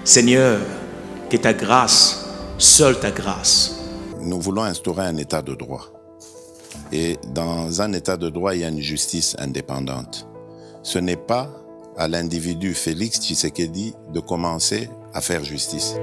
Seigneur, que ta grâce, seule ta grâce. Nous voulons instaurer un état de droit. Et dans un état de droit, il y a une justice indépendante. Ce n'est pas à l'individu Félix Tshisekedi de commencer à faire justice.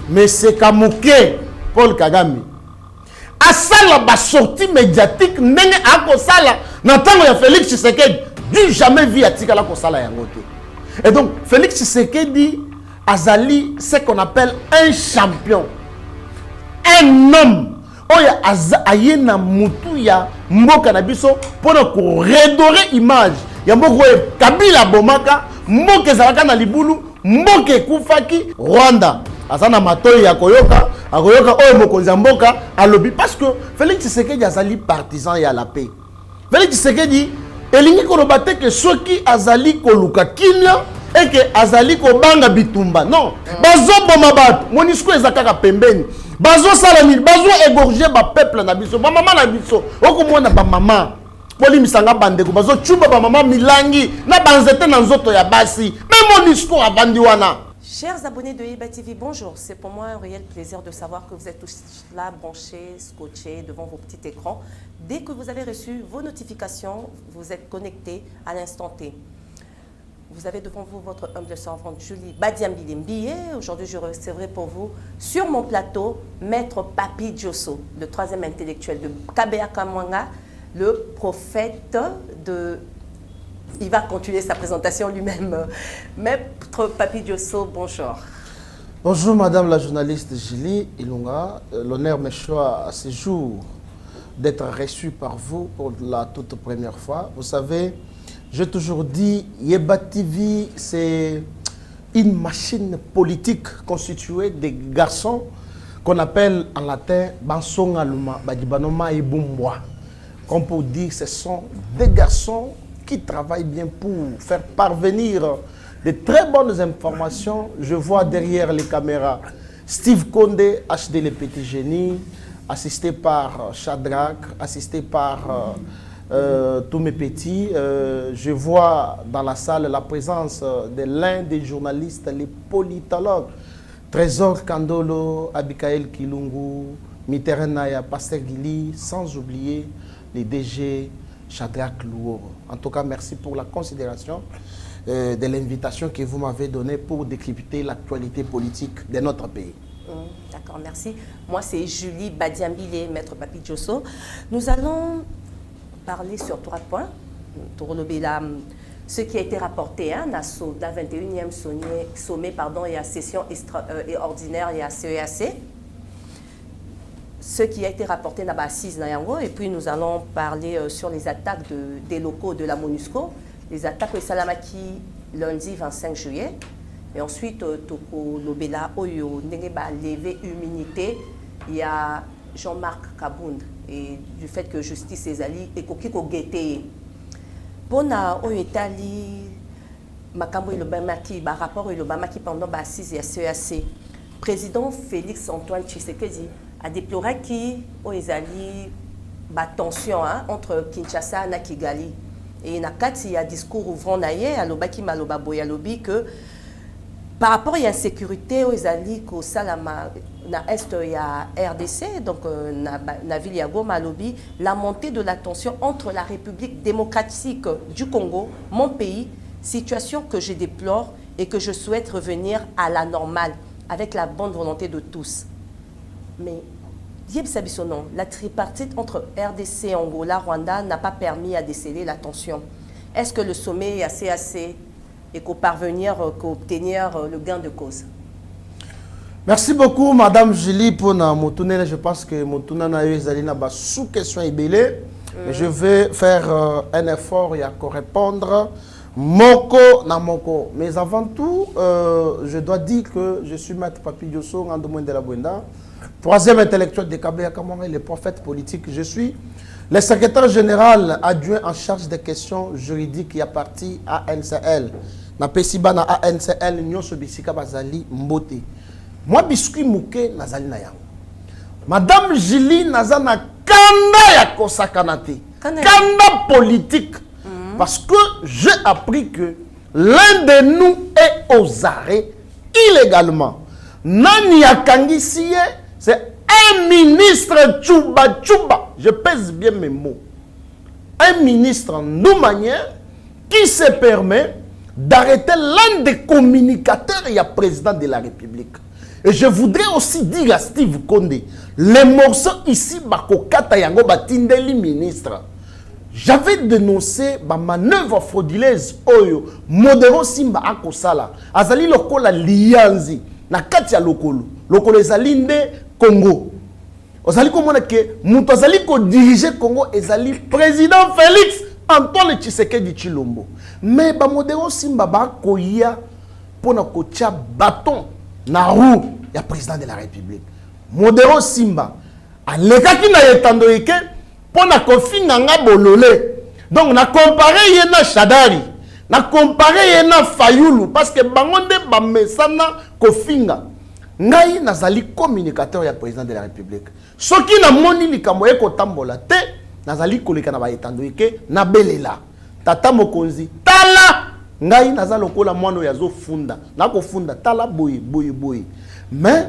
Mais c'est Kamouké, Paul Kagame. A ça la sortie médiatique, n'est pas ça là. N'entend ya Félix Tshisekedi, du jamais vu à Tikala Kosala Yangote. Et donc, Félix Tshisekedi, Azali, ce qu'on appelle un champion. Un homme. Oya Ayena Mutuya, Mboka Nabiso, pour redorer l'image. Yamboko Kabila Bomaka, Mboke Zalaka na Libulu, Mboke Koufaki, Rwanda. Asana matoyi ya koyoka oyo mokonzi ya mboka alobi parce que Félix Tshisekedi azali partisan ya la paix. Félix Tshisekedi elingi koloba te que soki azali koluka kimia et que azali kobanga bitumba. Non, bazo boma bato, MONUSCO ezakaka pembeni. Bazo salami, bazo égorger ba peuple na biso, ba mama na biso. Okomona ba mama Poli misanga bandeko bazo chuba ba mama milangi na banzete na nzoto ya basi. Mais MONUSCO avandi wana. Chers abonnés de Yeba TV, bonjour. C'est pour moi un réel plaisir de savoir que vous êtes tous là, branchés, scotchés devant vos petits écrans. Dès que vous avez reçu vos notifications, vous êtes connectés à l'instant T. Vous avez devant vous votre humble servante Julie Badiambili. Aujourd'hui, je recevrai pour vous sur mon plateau Maître Papi Diosso, le troisième intellectuel de Kabea Kamwanga, le prophète de... Il va continuer sa présentation lui-même. Maître Papi Diosso, bonjour. Bonjour Madame la journaliste Julie Ilunga. L'honneur me choisit à ce jour d'être reçu par vous pour la toute première fois. Vous savez, j'ai toujours dit, Yeba TV, c'est une machine politique constituée des garçons qu'on appelle en latin Bansonga Luma, Badibanoma et Bumboa. Comme pour dire, ce sont des garçons qui travaillent bien pour faire parvenir de très bonnes informations. Je vois derrière les caméras Steve Condé, HD Le Petit Génie, assisté par Shadrach, assisté par tous mes petits. Je vois dans la salle la présence de l'un des journalistes, les politologues, Trésor Kandolo, Abikael Kilungu, Mitterrand, Pasteur Gili, sans oublier les DG Shadrach Louo. En tout cas, merci pour la considération de l'invitation que vous m'avez donnée pour décrypter l'actualité politique de notre pays. D'accord, merci. Moi, c'est Julie Badiambili, Maître Papi Diosso. Nous allons parler sur 3 points. Ce qui a été rapporté à la 21e sommet et à session ordinaire et à CEAC. Ce qui a été rapporté dans l'assise Nayango, et puis nous allons parler sur les attaques des locaux de la MONUSCO, les attaques au Salamaki lundi 25 juillet, et ensuite Toko Lobela Oyo Nengeba levé immunité, il y a Jean-Marc Kabound, et du fait que justice ezali et Kokiko Gete. Pona Oyo Etali Makambo Ilobamaki, par rapport au Ilobamaki pendant l'assise et à CEAC, président Félix Antoine Tshisekedi a déploré qu'il y a une tension entre Kinshasa et Kigali. Et il y a un discours ouvrant que par rapport à l'insécurité, il y a RDC, donc la ville de Goma, la montée de la tension entre la République démocratique du Congo, mon pays, situation que je déplore et que je souhaite revenir à la normale avec la bonne volonté de tous. Mais la tripartite entre RDC, Angola, Rwanda n'a pas permis à déceler la tension. Est-ce que le sommet est assez et qu'au parvenir, qu'à obtenir le gain de cause? Merci beaucoup, Madame Julie, pour na motoune. Je pense que motoune na eu zalina ba sous question ibélé. Mais je vais faire un effort et à répondre. Moko na moko. Mais avant tout, je dois dire que je suis Maître Papi Diosso, Randomouin de la Bouenda, troisième intellectuel de Kabea Kamara, le prophète politique. Je suis le secrétaire général adjoint en charge des questions juridiques qui appartient à NCL. Na pesiba na ANCL nyonso bisika bazali mbote. Moi biscuit mouke nazali na yango. Madame Julie nazana kanda ya kosakanate. Kanda politique. Parce que j'ai appris que l'un de nous est aux arrêts illégalement. Nani Akangisie, c'est un ministre Tchouba Tchouba. Je pèse bien mes mots. Un ministre en nos manières qui se permet d'arrêter l'un des communicateurs et le président de la République. Et je voudrais aussi dire à Steve Condé, les morceaux ici, Bakokata Yango Batindeli ministre. J'avais dénoncé ma manœuvre frauduleuse Oyo, Modero Simba Akosala, Azali Lokola Lianzi, na Katia Lokolo, Lokolo Ezalinde Congo. Ozali komona ke muto azali ko diriger Congo ezali président Félix Antoine Tshisekedi Tshilombo. Mais ba Modero Simba ba koya pona kotia bâton na roue ya président de la République. Modero Simba alekaki na yetando eke pona kofinga nga bolole. Donc na comparer ye na Shadari, na comparer ye na Fayulu parce que bangonde ba mesana kofinga. Ngai nazali communicateur ya président de la République. Soki na moni likambo eko tambola te, nazali koleka na ba yetando eke na belela. Tata mokonzi tala ngai nazali lokola mwana yazo funda. Na ko funda tala boye boye boye. Mais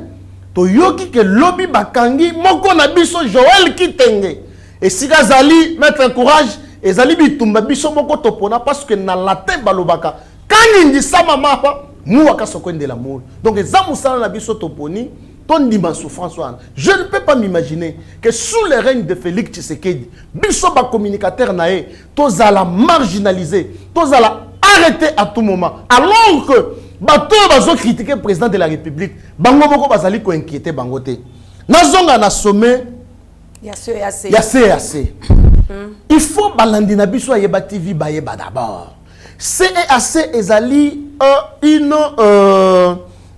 toyoki ke lobby bakangi moko na biso Joël Kitenge. Et si Gazali mettre courage, et Zali bitumba biso moko topona parce que na latin balobaka. Quand il dit ça maman pa, mouaka sokwen de l'amour. Donc ezamu sala na biso toponi, ton dima souffrance. Je ne peux pas m'imaginer que sous le règne de Félix Tshisekedi, biso ba communicateur nae, tous à la marginaliser, tous à la arrêter à tout moment. Alors que bato bazo critiquer le président de la République, bango moko bazali ko inquiéter bangote. Nazonga na sommet. Il y a CAC. Il faut balandina biso yeba TV bayeba d'abord. CAC ezali une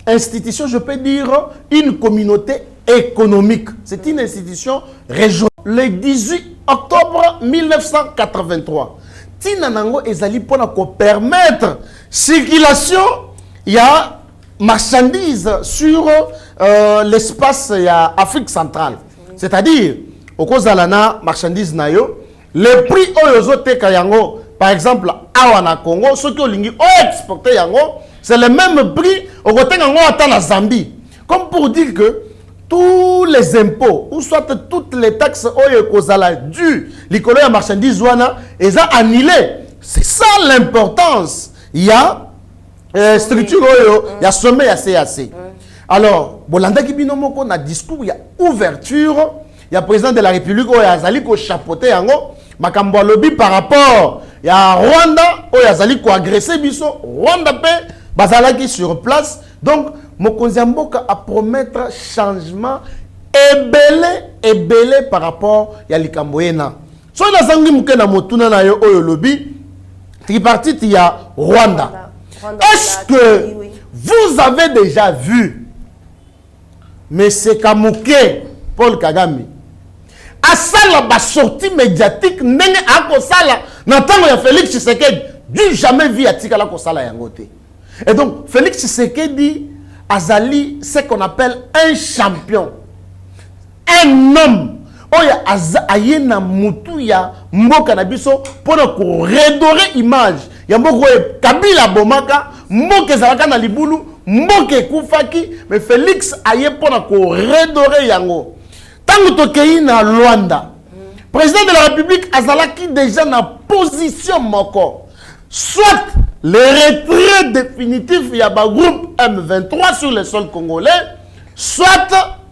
institution, je peux dire une communauté économique. C'est une institution régionale. Le 18 octobre 1983, Tina nango ezali pona ko permettre circulation il y a marchandises sur l'espace ya Afrique centrale. C'est-à-dire au kozalana marchandise nayo le prix oyozote kayango par exemple awana Congo ce qui olingi o exporter yango c'est le même prix au côté yango ata na Zambie comme pour dire que tous les impôts ou soit toutes les taxes oyo kozala dû likolo ya marchandise wana eza annulé. C'est ça l'importance. Il y a structure oyo ya sommet ya CAC. Alors bolanda ki bino moko na discours ya ouverture. Il y a le président de la République qui a chapeauté makambo lobby par rapport il y a Rwanda qui a agressé biso Rwanda pe bazalaki sur place. Donc mokonzi mboka a promettre changement ebele par rapport ya likambo ena. So na zangi muke na motuna na yo oyo lobby tripartite il y a Rwanda. Est-ce que vous avez déjà vu Monsieur Kamouké Paul Kagame a sala ba sortie médiatique ndenge akosala na tango ya Félix Tshisekedi du jamais vu atika la kosala yangote. Et donc Félix Tshisekedi azali ce qu'on appelle un champion, un homme oya ayena mutu ya mboka na biso pona ko redorer image ya mboko Kabila bomaka mboka zalaka na libulu mboka kufaki mais Félix aye pona ko redorer yango. Tant que na Rwanda, président de la République azalaki déjà na position moko. Soit le retrait définitif il y a un groupe M23 sur le sol congolais, soit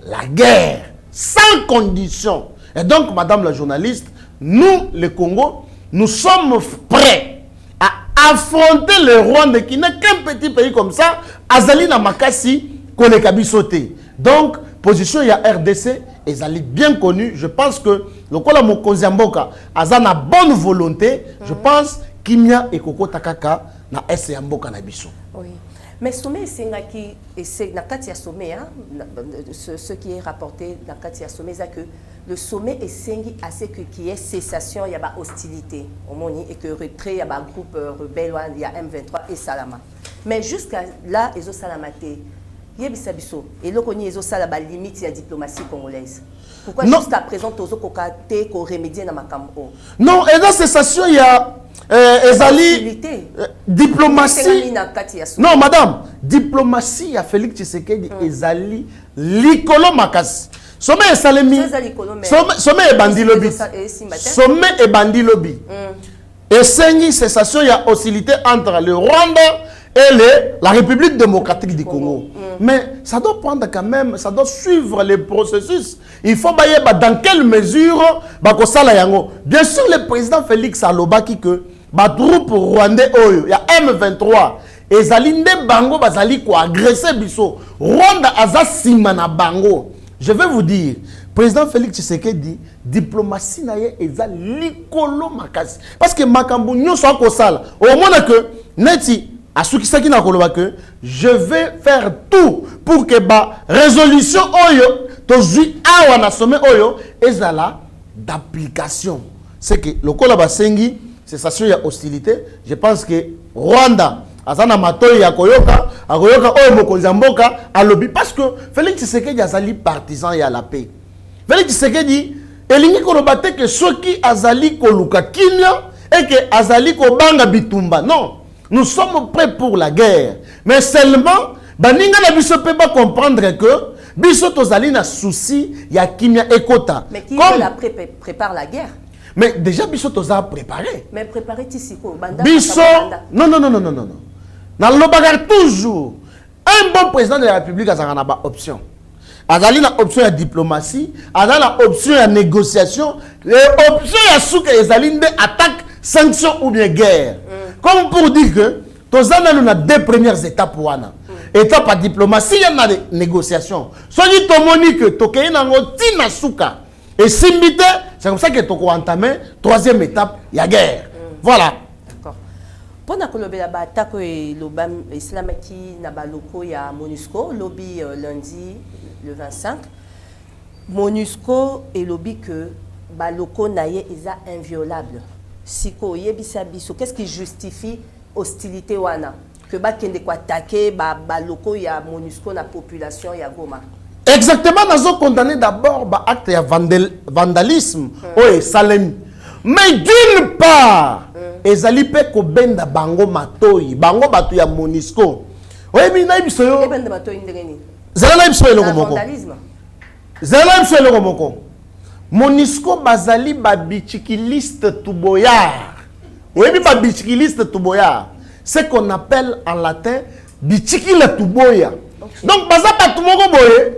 la guerre sans condition. Et donc madame la journaliste, nous le Congo, nous sommes prêts à affronter le Rwanda qui n'est qu'un petit pays comme ça, azali na makasi koleka biso te. Donc position ya RDC ezali bien connue. Je pense que lokola mokonzi mboka azana bonne volonté, je pense kimia ekoko takaka na ese ya mboka na biso. Oui. Mais sommet sengaki et c'est na katia sommet hein, ce qui est rapporté dans katia sommet c'est que le sommet est sengi assez que qui est cessation il y a ba hostilité au moni et que retrait il y a ba groupe rebelle il y a M23 et Salama. Mais jusqu'à là ezo Salamate yebisa biso et lokoni ezo sala ba limite ya diplomatie congolaise. Pourquoi jusqu'à présent tozo kokate ko remédier na makambo? Non, et dans cessation il y a ezali diplomatie. Non madame, diplomatie ya Félix Tshisekedi ezali likolo makasi. Sommet esalemi. Sommet e bandi lobby. Sommet e bandi lobby. Esengi cessation ya hostilité entre le Rwanda et la République démocratique du Congo. Mais ça doit prendre quand même, ça doit suivre les processus. Il faut bailler dans quelle mesure bakosala yango. Bien sûr, le président Félix alobaki que ba groupe rwandais oyo ya M23 ezali nde bango bazali ko agresser biso. Rwanda aza sima na bango. Je vais vous dire, président Félix Tshisekedi diplomatie na ye ezali likolo makasi. Parce que makambo nyonso akosala, au moins que neti asukisaki na koloba que je vais faire tout pour que ba résolution oyo tozui awa na sommet oyo ezala d'application. C'est que lokola basengi cessation ya hostilité, je pense que Rwanda azana matoyi ya koyoka oyo mokonzi mboka alobi parce que Félix Tshisekedi azali partisan ya la paix. Félix Tshisekedi elingi koloba te que soki azali koluka kimia et que azali kobanga bitumba. Non. Nous sommes prêts pour la guerre. Mais seulement, baninga na biso peut pas comprendre que biso tozali na souci ya kimia ekota. Mais qui comme, prépare la guerre? Mais déjà biso toza préparé. Mais préparer tisiko banda. Biso non. Na lobagar toujours un bon président de la République a na ba option. Azali na option ya diplomatie, azali na option ya négociation, et option ya souka ezali nde attaque, sanction ou bien guerre. Comme pour dire que tous on a deux premières étapes wana. Étape à diplomatie, il y a des négociations. Soyez tomoni que tokei nango tina suka. Et simbite, c'est comme ça que toko entamé troisième étape, il y a guerre. Voilà. D'accord. Pendant que le attaque et l'obam islamaki na baloko ya MONUSCO lobby lundi le 25. MONUSCO et lobby que baloko naye isa inviolable. Siko yebisa biso, qu'est-ce qui justifie hostilité wana que ba kende ko attaquer ba loko ya MONUSCO na population ya Goma? Exactement, nous avons condamné d'abord ba acte ya vandalisme oye salem. Mais d'une part, ezali pe ko benda bango matoyi, bango batu ya MONUSCO. Oye bi na biso yo. Benda matoyi ndengeni. Zala biso eloko moko. Vandalisme. Zala biso eloko moko. MONUSCO bazali ba bichikiliste tuboyar. Oui, ba bichikiliste tuboyar. C'est qu'on appelle en latin bichikila tuboya. Okay. Donc baza batu moko boye.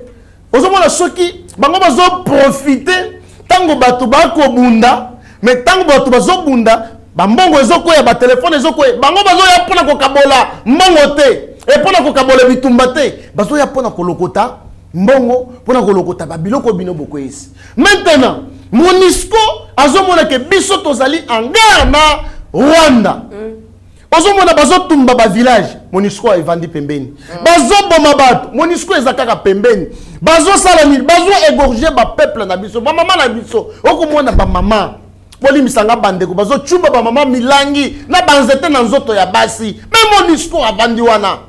Ozomona soki bango bazo profiter tango batu bako bunda, mais tango batu bazo bunda, ba mbongo ezokoya ba téléphone ezokoya. Bango bazo ya pona ko kabola mbongo te. Et pona ko kabola bitumba te. Bazo ya pona ko lokota mbongo pona kolokota ba biloko bino boko esi. Maintenant, MONUSCO azomona ke biso tozali en guerre na Rwanda. Azomona bazotumba ba village, MONUSCO evandi pembeni. Bazoboma bato, MONUSCO ezakaka pembeni. Bazosala bazo égorger ba peuple na biso, ba mama na biso. Okomona ba mama poli misanga bandeko bazo chumba ba mama milangi na banzete na nzoto ya basi. Mais MONUSCO avandi wana.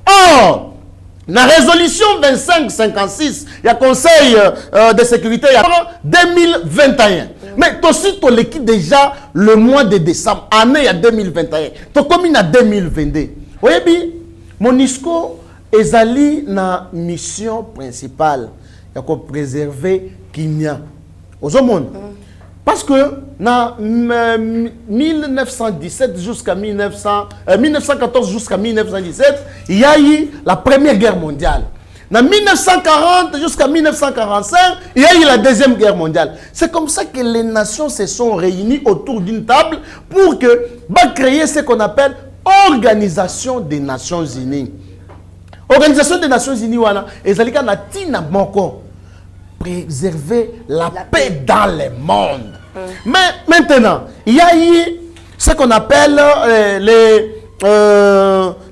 Oh, la résolution 2556, il y a Conseil de sécurité 2021. Mais aussi, tu l'équipe déjà le mois de décembre, année 2021. Tu comme en 2022. Vous voyez, MONUSCO est allé na mission principale. Il y a préserver Kimia. Parce que dans 1917 jusqu'à 1914 jusqu'à 1917, il y a eu la Première Guerre mondiale. Dans 1940 jusqu'à 1945, il y a eu la Deuxième Guerre mondiale. C'est comme ça que les nations se sont réunies autour d'une table pour créer ce qu'on appelle Organisation des Nations Unies. Organisation des Nations Unies wana ezalika na tina moko préserver la paix dans le monde. Mais maintenant, il y a eu ce qu'on appelle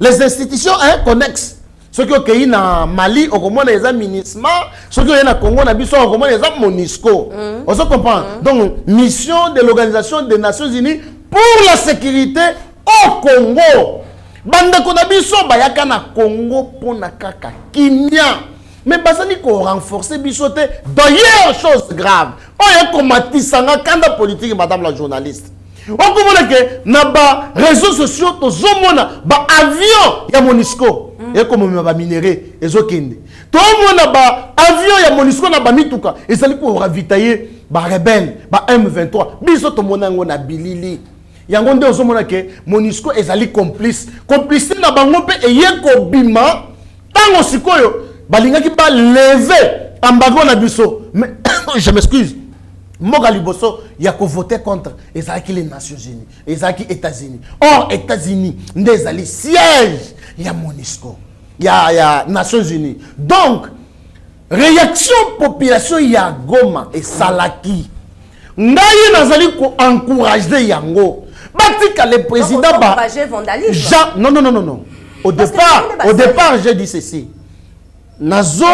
les institutions connexes. Ceux qui ont été dans Mali, au Congo, les MINUSMA, ceux qui ont été dans Congo, au Congo, les MONUSCO. On se comprend. Donc, mission de l'Organisation des Nations Unies pour la sécurité au Congo. Banda konabiso bayaka na Congo pour na kaka kimia. Mais basali ko renforcer bisote d'ailleurs chose grave. Oya komatisanga kanda politique madame la journaliste. On comprend que na ba réseaux sociaux to zomona ba avion ya MONUSCO et comme ba minéré ezokende. To mona ba avion ya MONUSCO na ba mituka ezali ko ravitailler ba rebelle ba M23. Biso to mona ngona bilili. Yango nde ozomona ke MONUSCO ezali complice na bango pe eyeko bima tango sikoyo balingaki ba lever embargo na biso. Mais je m'excuse. Moga liboso ya ko voter contre ezalaki les Nations Unies, ezalaki États-Unis. Or États-Unis nde ezali siège ya MONUSCO, ya Nations Unies. Donc réaction population ya Goma et salaki. Ngai nazali ko encourager yango. Batika le président ba vandalisme. Non. Au départ, j'ai dit ceci. Nazo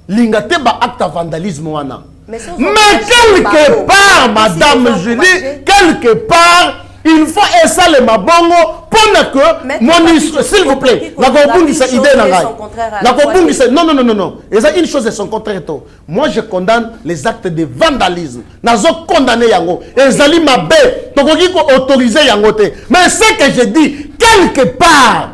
lingate ba acte de vandalisme wana. Mais quelque part, madame Julie, quelque part, il faut essayer le mabongo pour que MONUSCO, s'il vous plaît, la compagnie c'est idée la compagnie c'est non. Et ça une chose et son contraire. Moi je condamne les actes de vandalisme. Nazo condamné yango. Et zali mabe, donc il faut autoriser yango te. Mais ce que je dis, quelque part,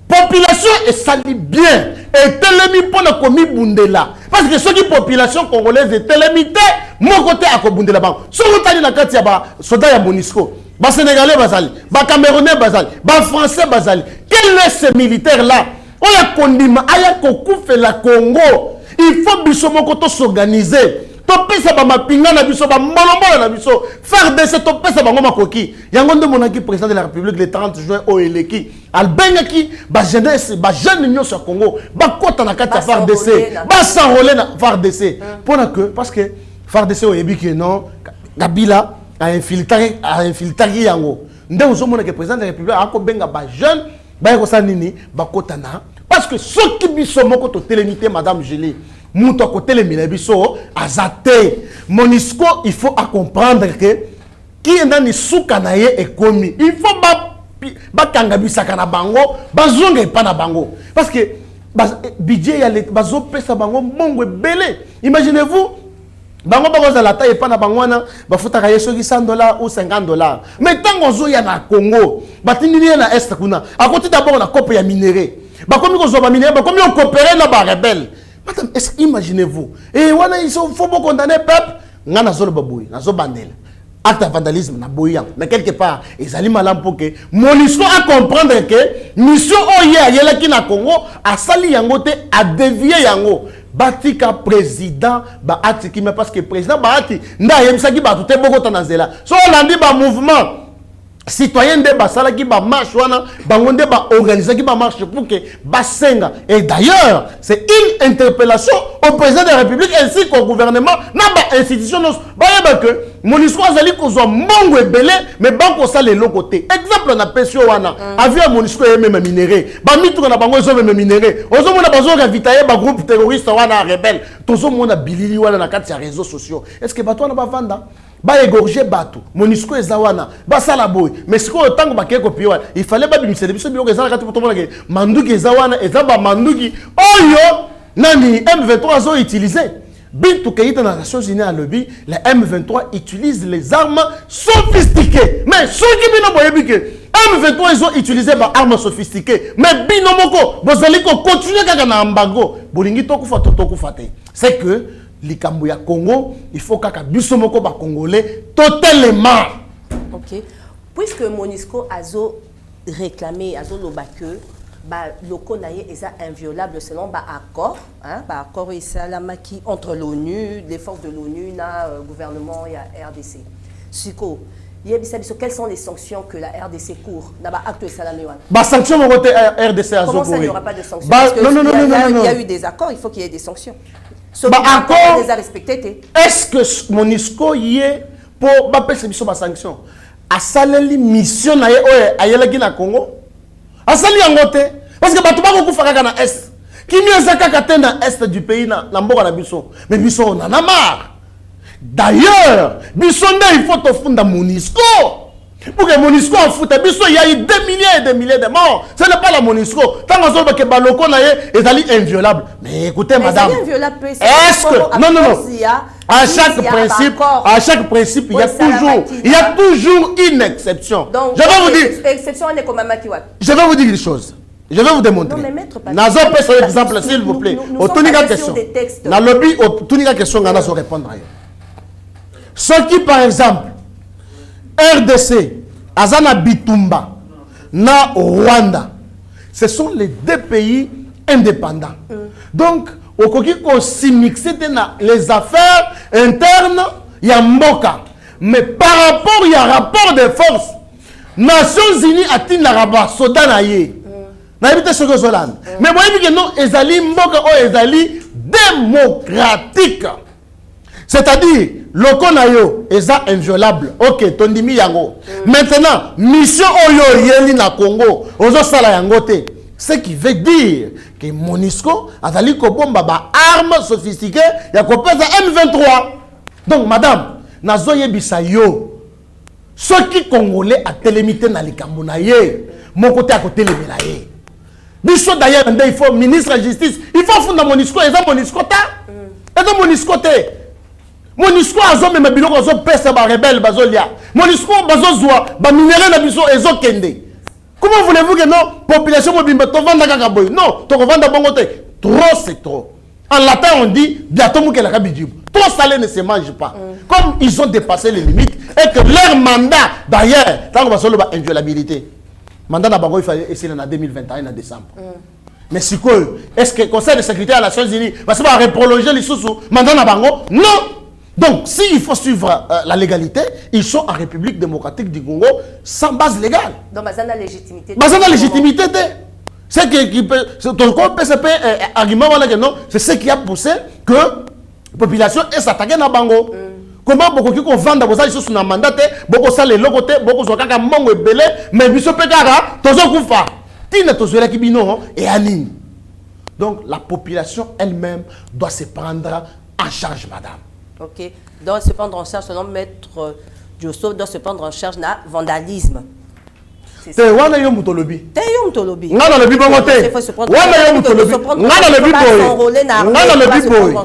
population est sali bien et telemi pour la commis bundela. Parce que ceux qui population congolaise est télémité, mon côté à Kobundela Bank. Si vous avez la carte, soldats ya MONUSCO, ba Sénégalais bazali, ba Camerounais bazali, ba Français bazali. Quel est ce militaire là? On a condima, aya kokufe la Congo. Il faut biso moko to s'organiser. To pesa ba mapinga na biso ba molombo na biso. Faire de cette pesa ba ngoma koki. Yango ndo monaki président de la République le 30 juin au Eleki. Albengaki ba jeunesse, ba jeune union sur Congo, ba kota na kati faire DC, ba s'enrôler na faire DC. Parce que faire DC au Ebi qui non, Kabila a infiltré yango. Nde ozomona que président de la République a ko benga ba jeune, ba ko sanini, ba kota na parce que ceux qui biso moko to télémité madame Julie. Mouto côté les milebiso azate MONUSCO il faut à comprendre que qui est dans les soukanaye et commis il faut ba kanga bisaka na bango bazonga pa na bango parce que budget ya les bazo pesa bango mbongo belé imaginez-vous bango bakoza la taille pa na bangwana ba futaka yeso ki $100 ou $50 mais tango zo ya na Congo batindini na est kuna à côté d'abord la cope ya minéré ba komi ko zo ba minéré ba komi on coopérer na ba rebelle. Madame, imaginez-vous. Et voilà, il faut condamner le peuple. Nous avons baboué, nous avons bandel. Acte de vandalisme, nous avons mais quelque part, ils allaient mal pour que MONUSCO a comprendre que mission Oye, qui na Congo, a sali yangote, a dévié yango. Batika président, ba atiki, mais parce que président, ba ati, nda yemsaki ba tout est beaucoup tanazela. So on a dit ba mouvement. Citoyens de Basala qui va marcher, bangonde va organiser qui va marcher pour que Bassenga. Et d'ailleurs, c'est une interpellation au président de la République ainsi qu'au gouvernement, n'a pas institution. Bah que MONUSCO a dit qu'on soit mongo et belé, mais banco ça les l'autre côté. Exemple on a pesé wana, avion MONUSCO est même minéré. Bah mitou on a bango ils ont même minéré. Ozo on a besoin de ravitailler ba groupe terroriste wana rebelle. Tozo on a bilili wana na quatre réseaux sociaux. Est-ce que bato on a pas vanda? Ba égorger bateau MONUSCO ezawana ba sala boy mais ce qu'on tango ba keko piwa il fallait ba bimisa biso bio ezala kati pour que manduki ezawana ezaba manduki oyo nani M23 zo utiliser bintu keita na Nations Unies à lobby les M23 utilisent les armes sophistiquées mais ceux qui bino boyebi que M23 ils ont utilisé ba armes sophistiquées mais bino moko bozali ko continuer kaka na embargo bolingi tokufa tokufa te c'est que likambo ya Congo, il faut que biso moko ba congolais totalement. OK. Puisque MONUSCO a réclamé azo lobake ba loko naye est inviolable selon ba accord, hein, ba accord isalamaki entre l'ONU, les forces de l'ONU na gouvernement ya RDC. Siko Quelles sont les sanctions que la RDC court? Sanctions RDC. Comment ça, il n'y aura pas de sanctions? Il y a eu des accords, il faut qu'il y ait des sanctions. Accord, les a respectés. Est-ce que MONUSCO y est pour faire ces sanctions? A saleli mission na ayelaki na Congo? A sali yangote? Parce que batuma ko kufaka na est. Qui n'y a qu'à na est du pays na mboka na biso. Mais biso on en a marre. D'ailleurs, Bissonda, il faut fonder MONUSCO. Pour que MONUSCO en foute, il y a eu des milliers et des milliers de morts. Ce n'est pas la MONUSCO. Tant que Baloko est inviolable. Mais écoutez, madame, est-ce que... Non. À chaque principe, il y a toujours une exception. Donc, je vais vous dire... Exception, je vais vous dire une chose. Je vais vous démontrer. Nazo peut son exemple, s'il vous plaît. Au Tunika question. Dans le lobby, au Tunika question, on a répondre. Ce qui, par exemple, RDC, Azana Bitumba, na Rwanda, ce sont les deux pays indépendants. Donc, au Koki, on s'y mixe dans les affaires internes, il y a Mboka. Mais par rapport, il y a rapport de force. Nations Unies a-t-il la rabat, Sodan aïe. N'habitez ce que Zolan. Mais moi, je dis que non, Ezali Mboka ou Ezali démocratique. C'est-à-dire, le Konayo est inviolable. Ok, Tondimi Yango. Maintenant, mission Oyo Yeli na Congo, Ozo Sala Yangote. Ce qui veut dire que MONUSCO a dali ko bomba ba armes sophistiquées, ya ko pesa M23. Donc, madame, nazo yebisa yo. Ceux qui Congolais a télémité na likambo na ye, mon côté à côté les mélaye. Biso d'ailleurs, il faut ministre de la justice, il faut fonder MONUSCO, et ça MONUSCO ta. Et ça MONUSCO te. MONUSCO a même biloko zo pesa ba rebelle bazolia. MONUSCO bazozwa ba minéraux na biso ezo kende. Comment voulez-vous que nos populations mobimba to vanda kaka boy? Non, to vanda bongo te. Trop c'est trop. En latin on dit bientôt mouke la kabidjib. Trop salé ne se mange pas. Comme ils ont dépassé les limites et que leur mandat d'ailleurs, tant qu'on va solo ba inviolabilité. Mandat na bango il fallait essayer en 2021 en décembre. Mais c'est quoi? Est-ce que le Conseil de sécurité des Nations Unies va reprolonger les sous mandat na bango? Non. Donc, s'il faut suivre la légalité, ils sont en République démocratique du Congo sans base légale. Donc, bazana légitimité. Bazana légitimité, c'est qui peut. Ton corps PCP argument c'est ce qui a poussé que la population est s'attaquer à Bango. Comment beaucoup qui vend dans vos alliés sur un mandat, beaucoup ça les logotés, beaucoup sont kaka mongo et belé, mais biso pekara, tozo kufa. Tine tozo la kibino et anime. Donc, la population elle-même doit se prendre en charge, madame. Ok. Doit se prendre en charge, selon maître Diosso, doit se prendre en charge na vandalisme. Te wana yo mutolobi. Te yo mutolobi. Ngana le bibo ngote. Wana yo mutolobi. Ngana le bibo. Ngana le bibo.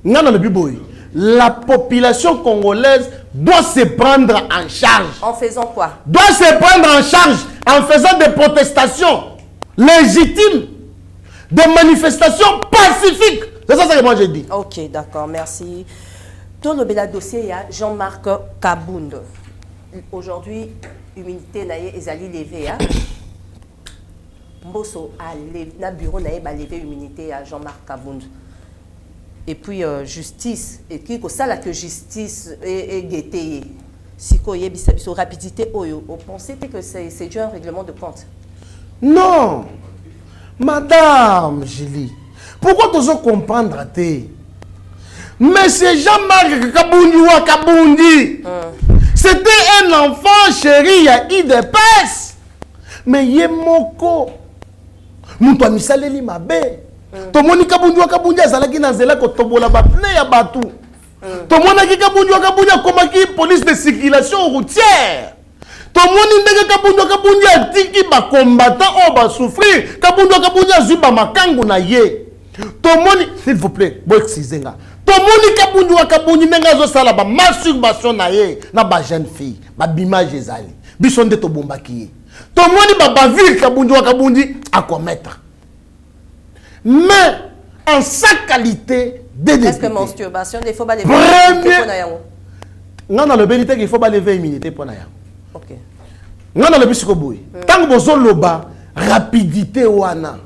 Ngana le bibo. La population congolaise doit se prendre en charge. En faisant quoi? Doit se prendre en charge en faisant des protestations légitimes, des manifestations pacifiques. C'est ça que moi j'ai dit. Ok, d'accord, merci. Dans le bel dossier, il y a Jean-Marc Kabound. Aujourd'hui, l'immunité naïe est allée lever. Mbosso a levé, le bureau naïe a levé l'immunité à Jean-Marc Kabound. Et puis, justice, et qui ça là que justice est guettée. Si vous avez une rapidité, vous pensez que c'est dû à un règlement de compte? Non, Madame Julie. Pourquoi tu veux comprendre? Mais c'est Jean-Marc Kabundi. C'était un enfant chéri, il y a eu des pèses. Mais il y a moko. Moutou a mis ça les mabe. Tomoni Kabundi azalaki na zela ko tobola ba pne ya batu. Tomoni Kabundi comme qui police de circulation routière. Tomoni ndenge Kabundi atiki ba combattant o ba souffrir. Kabundi azuba makangu na ye. Tomoni, s'il vous plaît, bo exizenga. Tomoni Kabundi nenga zo sala ba masturbation na ye na ba jeune fille, ba bimage ezali. Bisonde to bombaki ye. Tomoni ba bavir Kabundi à commettre. Mais en sa qualité de député. Est-ce que masturbation, il faut pas lever l'immunité pour Nayango? Non, dans le bénité qu'il faut pas lever l'immunité pour Nayango. Ok. Non, dans le biscoboui. Tant que vous avez rapidité wana.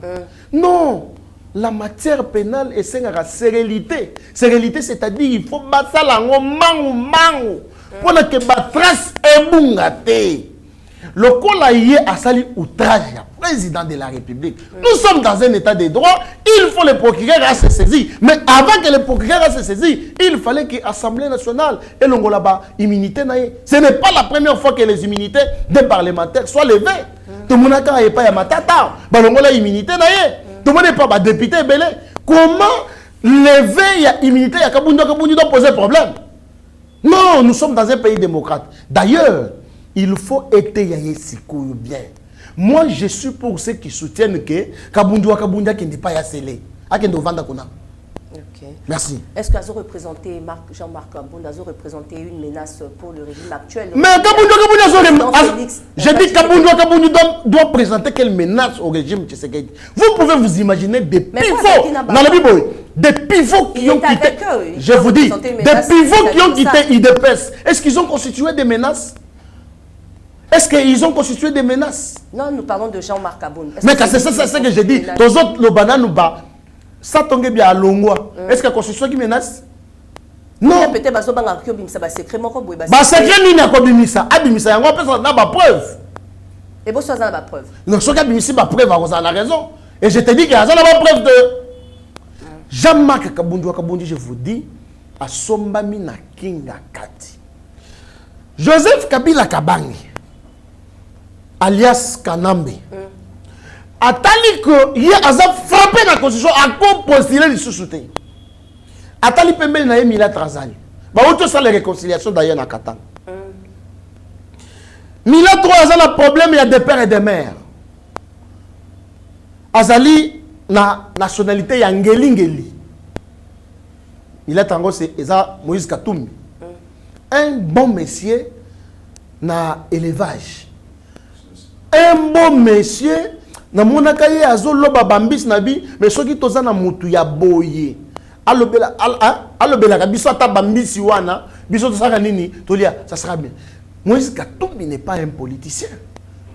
Non. La matière pénale est une sérénité. Sérénité, c'est-à-dire qu'il faut battre la mangu. Pour que la trace est bungate. Le colaïe a sali outrage au président de la République. Nous sommes dans un état de droit. Il faut le procureur à se saisir. Mais avant que le procureur à se saisir, il fallait que l'Assemblée nationale et l'Ongolaba immunité. Ce n'est pas la première fois que les immunités des parlementaires soient levées. Tout le monde n'a pas matata. L'Ongola immunité. Tout le monde n'est pas député belé. Comment lever l'immunité à Kabundo doit poser problème? Non, nous sommes dans un pays démocrate. D'ailleurs, il faut étayer bien. Moi, je suis pour ceux qui soutiennent que Kabunda qui n'est pas scellé. Merci. Est-ce que représenté Jean-Marc Kabunda a représenté une menace pour le régime actuel? Mais je dis Kabunda doit présenter quelle menace au régime Tshisekedi. Vous pouvez vous imaginer des pivots dans la Bible, des pivots qui ont quitté. Je vous dis, des pivots qui ont quitté IDPS. Est-ce qu'ils ont constitué des menaces? Est-ce qu'ils ont constitué des menaces? Non, nous parlons de Jean-Marc Kabunda. Mais c'est ça que j'ai dit. Tous autres, le banane ou bas. Ça tombe bien à Longwa. Est-ce qu'il y a constitution qui menace? Non. Peut-être que c'est secret. Secret, il y a Abimisa. Abimisa, il y a pas preuve. Et vous avez la preuve? Non, ce qui a preuve, vous avez raison. Et je te dis qu'il y a pas preuve de. Jean-Marc Kabundi, je vous dis, à Sombami na Kinga Kati. Joseph Kabila Kabangi, alias Kanambe. Atali que il a frappé la constitution à composter les sous-soutés. Atali pembe na Emila Trazali. Bah auto ça les réconciliations d'ailleurs na Katanga. Mila 3 a un problème, il y a des pères et des mères. Azali na nationalité ya Ngeli. Mila Tango c'est Moïse Katumbi. Un bon monsieur na élevage. Un bon monsieur na monaka ye azoloba bambis nabi mais soki toza na mutu ya boye alobela ka biso ata bambisi wana biso tosaka nini tolia ça sera bien. Moïse Katumbi n'est pas un politicien.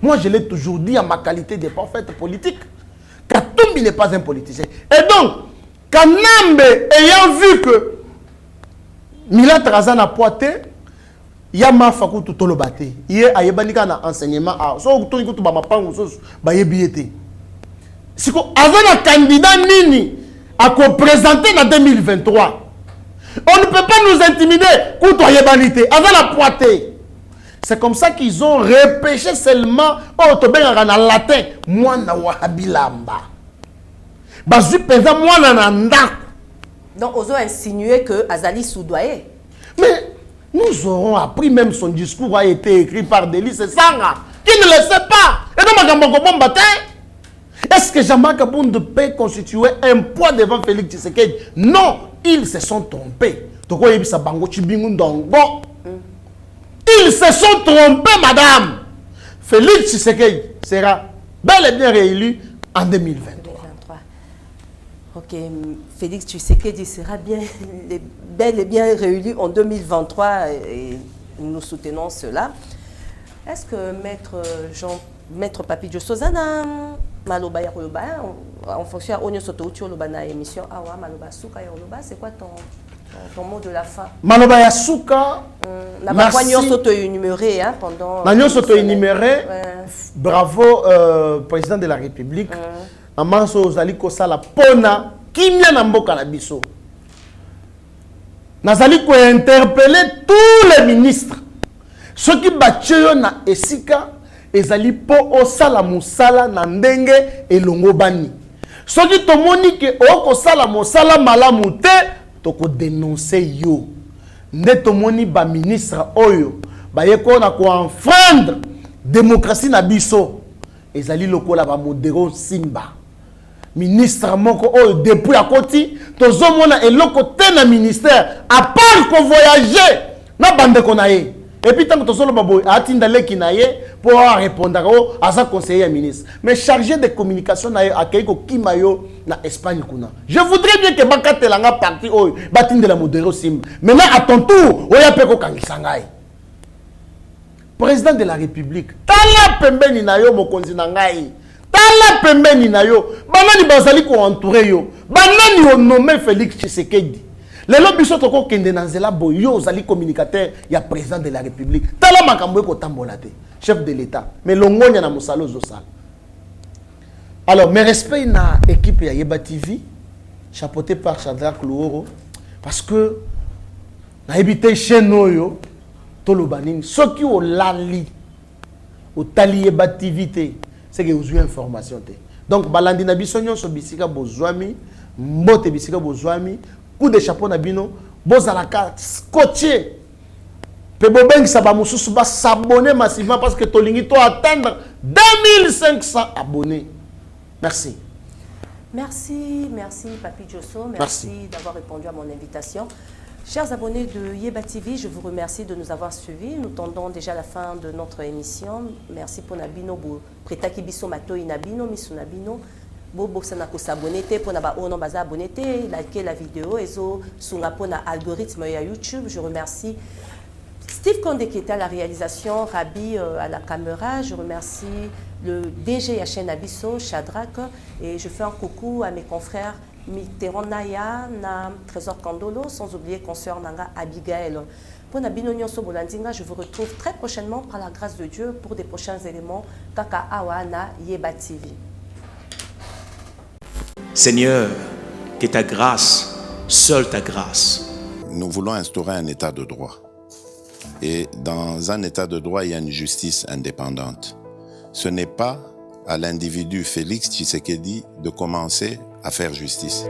Moi je l'ai toujours dit en ma qualité de prophète politique. Katumbi n'est pas un politicien. Et donc Kanambe ayant vu que Mila Trazana poité Yama fakutu tolobate. Iye ayebanika na enseignement a. So to ikutu ba mapangu so ba yebiete. Siko azana candidat nini à ko présenter en 2023. On ne peut pas nous intimider kutu ayebanité. Azana poité. C'est comme ça qu'ils ont repêché seulement au tobenga na latin mwana wa habilamba. Bazu pesa mwana na ndako. Donc ils ont insinué que Azali soudoyé. Mais nous aurons appris, même son discours a été écrit par Delis Sanga, qui ne le sait pas. Et donc, est-ce que Jean-Marc Kabunda peut constituer un poids devant Félix Tshisekedi? Non, ils se sont trompés. Ils se sont trompés, madame. Félix Tshisekedi sera bel et bien réélu en 2023. Ok, Félix Tshisekedi sera bel et bien réélu en 2023 et nous soutenons cela. Est-ce que Maître Papi Diosozana Maloba Yoloba en fonction à Onyo Soto Lobana émission Awa Maloba Souka Yoloba, c'est quoi ton mot de la fin? Maloba Yasuka. Merci. Soto énuméré pendant. Magnon Soto énuméré. Bravo président de la République. Amanso ozali kosala pona kimia na mboka na biso. Nazali ko interpeller tous les ministres. Ceux qui batcheyo na esika ezali po osala musala na ndenge elongo bani. Ceux qui tomoni ke okosala musala malamu te toko dénoncer yo. Nde tomoni ba ministre oyo ba yeko na ko enfreindre démocratie na biso. Ezali lokola ba modéro Simba. Ministre moko depuis à côté tozo mona eloko te na ministère à part qu'on voyager na bande konaye et puis tant que tozo lo babo atinda leki naye pour répondre à sa conseiller ministre mais chargé de communication naye akeko kimayo na Espagne kuna. Je voudrais bien que bakatelanga parti oyo batinde la modéro sim maintenant à ton tour oya peko kangisangai président de la République tala pembeni na yo mokonzi na ngai tala pembeni na yo banani bazali ko entourer yo banani o nommé Félix Tshisekedi lelo biso toko kende na nzela boyo ozali communicateur ya président de la République tala makambo ko tambola te chef de l'État mais longonya na musalo zosala. Alors mes respects na équipe ya Yeba TV chapeauté par Shadrack Louoro parce que na habité chaîne oyo toloba nini soki o lali o tali Yeba TV te c'est que vous avez information te. Donc balandi na biso nyonso bisika bozwami mbote bisika bozwami coup de chapeau na bino bozalaka scotché pe bobengisa ba mususu ba s'abonner massivement parce que tolingi to atteindre 2500 abonnés. Merci. Merci Papi Djosso, merci d'avoir répondu à mon invitation. Chers abonnés de Yeba TV, je vous remercie de nous avoir suivis. Nous tendons déjà à la fin de notre émission. Merci pour Nabino, Pretaki Biso Mato Inabino, Misu Nabino. Bobo Sanako s'abonner, pour Naba Ono Baza abonner, liker la vidéo, et zo Sungapona algorithme ya YouTube. Je remercie Steve Kondé qui était à la réalisation, Rabi à la caméra. Je remercie le DG Yachen Abisso, Shadrack, et je fais un coucou à mes confrères Mitterrand Naya, na Trésor Kandolo, sans oublier consoeur Nanga Abigail. Pour Nabino Nyonso Bolandinga, je vous retrouve très prochainement par la grâce de Dieu pour des prochains éléments. Kaka Awana Yeba TV. Seigneur, que ta grâce, seule ta grâce. Nous voulons instaurer un état de droit. Et dans un état de droit, il y a une justice indépendante. Ce n'est pas à l'individu Félix Tshisekedi de commencer à faire justice.